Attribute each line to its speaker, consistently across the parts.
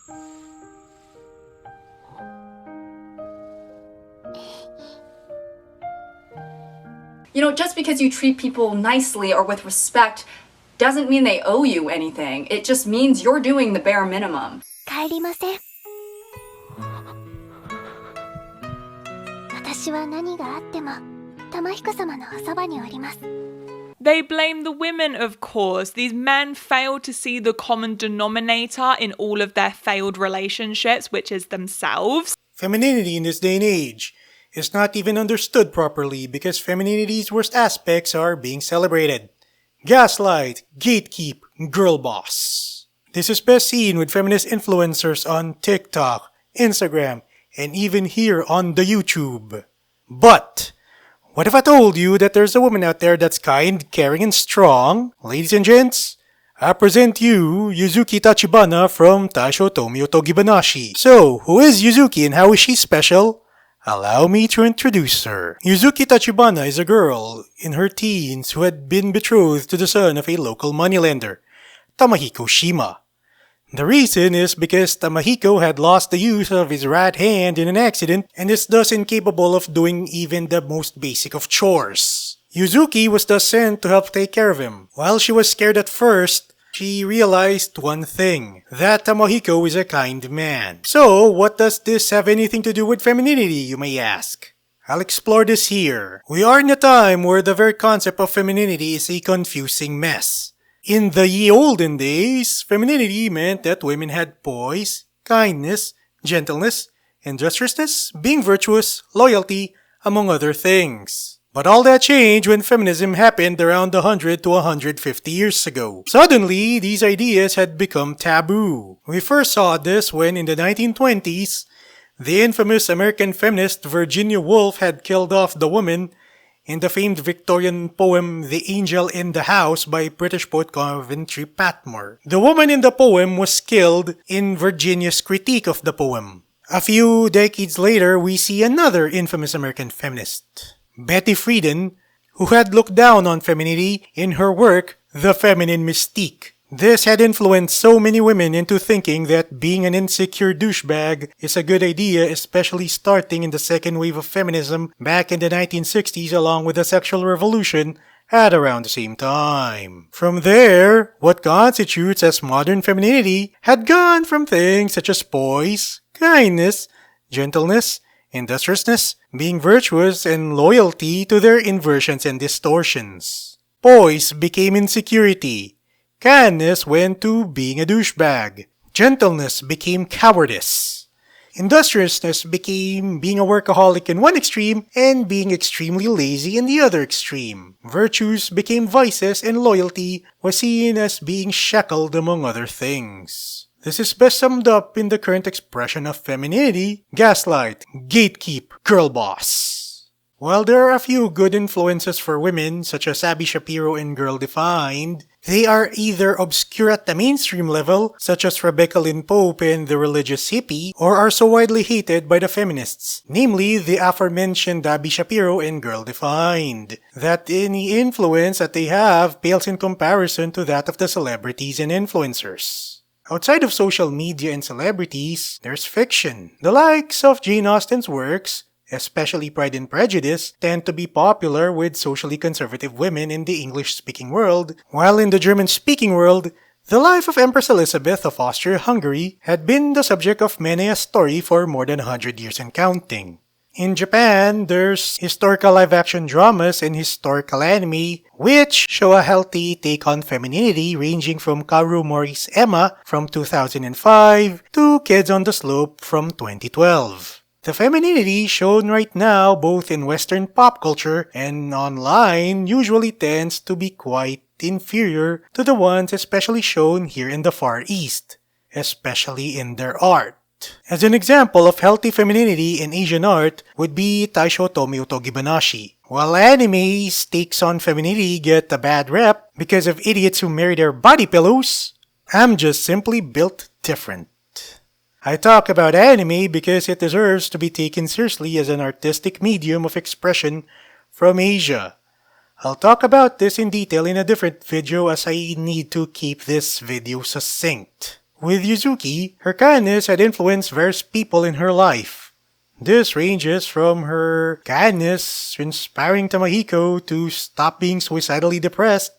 Speaker 1: You know, just because you treat people nicely or with respect doesn't mean they owe you anything. It just means you're doing the bare minimum.
Speaker 2: 帰りません。私は何があっても、玉彦様のおそばにおります。
Speaker 3: They blame the women, of course. These men fail to see the common denominator in all of their failed relationships, which is themselves.
Speaker 4: Femininity in this day and age is not even understood properly because femininity's worst aspects are being celebrated. Gaslight, gatekeep, girl boss. This is best seen with feminist influencers on TikTok, Instagram, and even here on the YouTube. But what if I told you that there's a woman out there that's kind, caring, and strong? Ladies and gents, I present you Yuzuki Tachibana from Taishou Otome Otogibanashi. So, who is Yuzuki and how is she special? Allow me to introduce her. Yuzuki Tachibana is a girl in her teens who had been betrothed to the son of a local moneylender, Tamahiko Shima. The reason is because Tamahiko had lost the use of his right hand in an accident and is thus incapable of doing even the most basic of chores. Yuzuki was thus sent to help take care of him. While she was scared at first, she realized one thing, that Tamahiko is a kind man. So, what does this have anything to do with femininity, you may ask? I'll explore this here. We are in a time where the very concept of femininity is a confusing mess. In the ye olden days, femininity meant that women had poise, kindness, gentleness, industriousness, being virtuous, loyalty, among other things. But all that changed when feminism happened around 100 to 150 years ago. Suddenly, these ideas had become taboo. We first saw this when in the 1920s, the infamous American feminist Virginia Woolf had killed off the woman in the famed Victorian poem The Angel in the House by British poet Coventry Patmore. The woman in the poem was killed in Virginia's critique of the poem. A few decades later, we see another infamous American feminist, Betty Friedan, who had looked down on femininity in her work The Feminine Mystique. This had influenced so many women into thinking that being an insecure douchebag is a good idea, especially starting in the second wave of feminism back in the 1960s along with the sexual revolution at around the same time. From there, what constitutes as modern femininity had gone from things such as poise, kindness, gentleness, industriousness, being virtuous, and loyalty to their inversions and distortions. Poise became insecurity. Kindness went to being a douchebag. Gentleness became cowardice. Industriousness became being a workaholic in one extreme and being extremely lazy in the other extreme. Virtues became vices and loyalty was seen as being shackled among other things. This is best summed up in the current expression of femininity, gaslight, gatekeep, girl boss. While there are a few good influences for women, such as Abby Shapiro in Girl Defined, they are either obscure at the mainstream level, such as Rebecca Lynn Pope in The Religious Hippie, or are so widely hated by the feminists, namely the aforementioned Abby Shapiro in Girl Defined, that any influence that they have pales in comparison to that of the celebrities and influencers. Outside of social media and celebrities, there's fiction. The likes of Jane Austen's works, especially Pride and Prejudice, tend to be popular with socially conservative women in the English-speaking world, while in the German-speaking world, the life of Empress Elizabeth of Austria-Hungary had been the subject of many a story for more than 100 years and counting. In Japan, there's historical live-action dramas and historical anime, which show a healthy take on femininity ranging from Kaoru Mori's Emma from 2005 to Kids on the Slope from 2012. The femininity shown right now both in Western pop culture and online usually tends to be quite inferior to the ones especially shown here in the Far East, especially in their art. As an example of healthy femininity in Asian art would be Taishou Otome Otogibanashi. While anime's takes on femininity get a bad rep because of idiots who marry their body pillows, I'm just simply built different. I talk about anime because it deserves to be taken seriously as an artistic medium of expression from Asia. I'll talk about this in detail in a different video as I need to keep this video succinct. With Yuzuki, her kindness had influenced various people in her life. This ranges from her kindness inspiring Tamahiko to stop being suicidally depressed,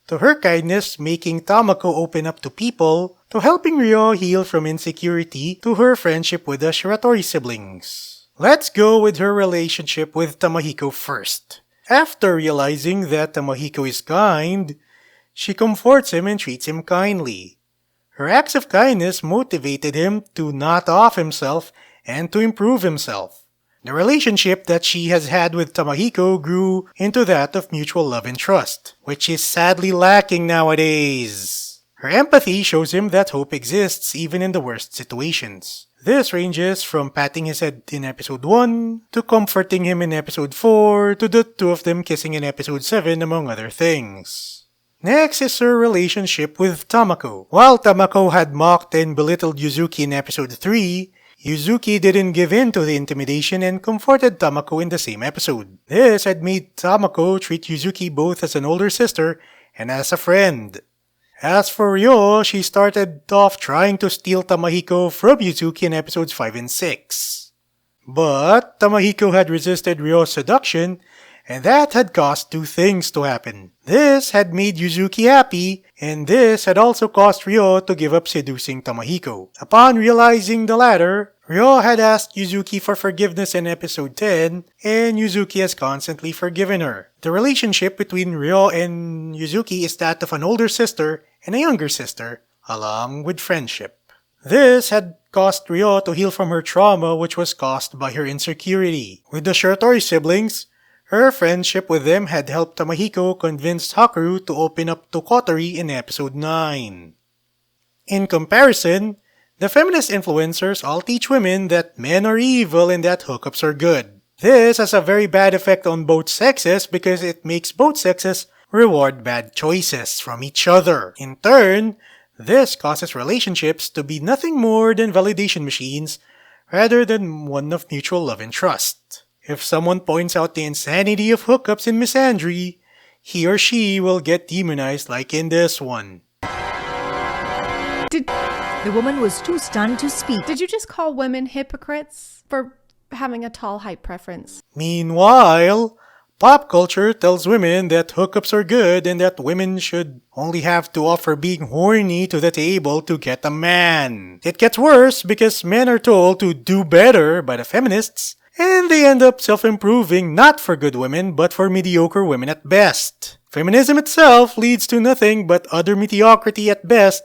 Speaker 4: to her kindness making Tamako open up to people, to helping Ryo heal from insecurity, to her friendship with the Shiratori siblings. Let's go with her relationship with Tamahiko first. After realizing that Tamahiko is kind, she comforts him and treats him kindly. Her acts of kindness motivated him to not off himself and to improve himself. The relationship that she has had with Tamahiko grew into that of mutual love and trust, which is sadly lacking nowadays. Her empathy shows him that hope exists even in the worst situations. This ranges from patting his head in episode 1, to comforting him in episode 4, to the two of them kissing in episode 7, among other things. Next is her relationship with Tamako. While Tamako had mocked and belittled Yuzuki in episode 3, Yuzuki didn't give in to the intimidation and comforted Tamako in the same episode. This had made Tamako treat Yuzuki both as an older sister and as a friend. As for Ryo, she started off trying to steal Tamahiko from Yuzuki in episodes 5 and 6. But Tamahiko had resisted Ryo's seduction, and that had caused two things to happen. This had made Yuzuki happy, and this had also caused Ryo to give up seducing Tamahiko. Upon realizing the latter, Ryo had asked Yuzuki for forgiveness in episode 10, and Yuzuki has constantly forgiven her. The relationship between Ryo and Yuzuki is that of an older sister and a younger sister, along with friendship. This had caused Ryo to heal from her trauma, which was caused by her insecurity. With the Shiratori siblings, her friendship with them had helped Tamahiko convince Hakuryu to open up to Kotori in episode 9. In comparison, the feminist influencers all teach women that men are evil and that hookups are good. This has a very bad effect on both sexes because it makes both sexes reward bad choices from each other. In turn, this causes relationships to be nothing more than validation machines rather than one of mutual love and trust. If someone points out the insanity of hookups in misandry, he or she will get demonized like in this one.
Speaker 5: The woman was too stunned to speak.
Speaker 6: Did you just call women hypocrites for having a tall height preference?
Speaker 4: Meanwhile, pop culture tells women that hookups are good and that women should only have to offer being horny to the table to get a man. It gets worse because men are told to do better by the feminists, and they end up self-improving not for good women but for mediocre women at best. Feminism itself leads to nothing but utter mediocrity at best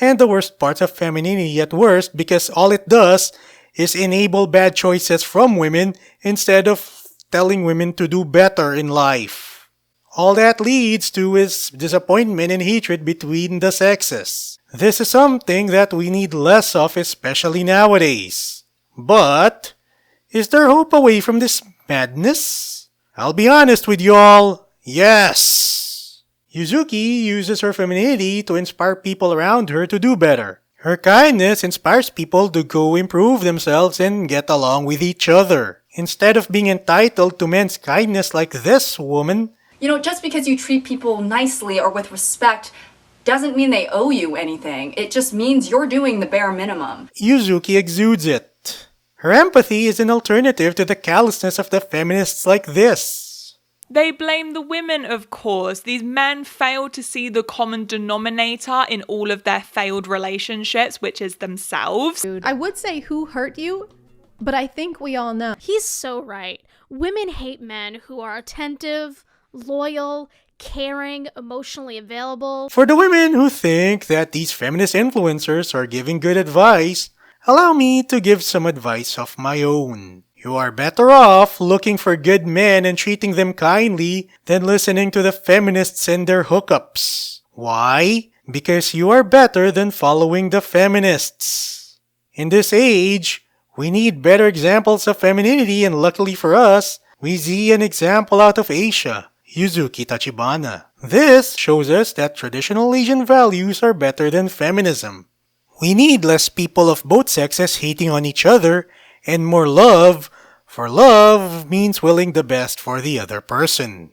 Speaker 4: and the worst parts of femininity at worst because all it does is enable bad choices from women instead of telling women to do better in life. All that leads to is disappointment and hatred between the sexes. This is something that we need less of, especially nowadays. But is there hope away from this madness? I'll be honest with y'all, yes! Yuzuki uses her femininity to inspire people around her to do better. Her kindness inspires people to go improve themselves and get along with each other. Instead of being entitled to men's kindness like this woman,
Speaker 1: just because you treat people nicely or with respect doesn't mean they owe you anything. It just means you're doing the bare minimum.
Speaker 4: Yuzuki exudes it. Her empathy is an alternative to the callousness of the feminists like this.
Speaker 3: They blame the women, of course. These men fail to see the common denominator in all of their failed relationships, which is themselves.
Speaker 6: I would say who hurt you, but I think we all know.
Speaker 7: He's so right. Women hate men who are attentive, loyal, caring, emotionally available.
Speaker 4: For the women who think that these feminist influencers are giving good advice, allow me to give some advice of my own. You are better off looking for good men and treating them kindly than listening to the feminists and their hookups. Why? Because you are better than following the feminists. In this age, we need better examples of femininity, and luckily for us, we see an example out of Asia, Yuzuki Tachibana. This shows us that traditional Asian values are better than feminism. We need less people of both sexes hating on each other and more love, for love means willing the best for the other person.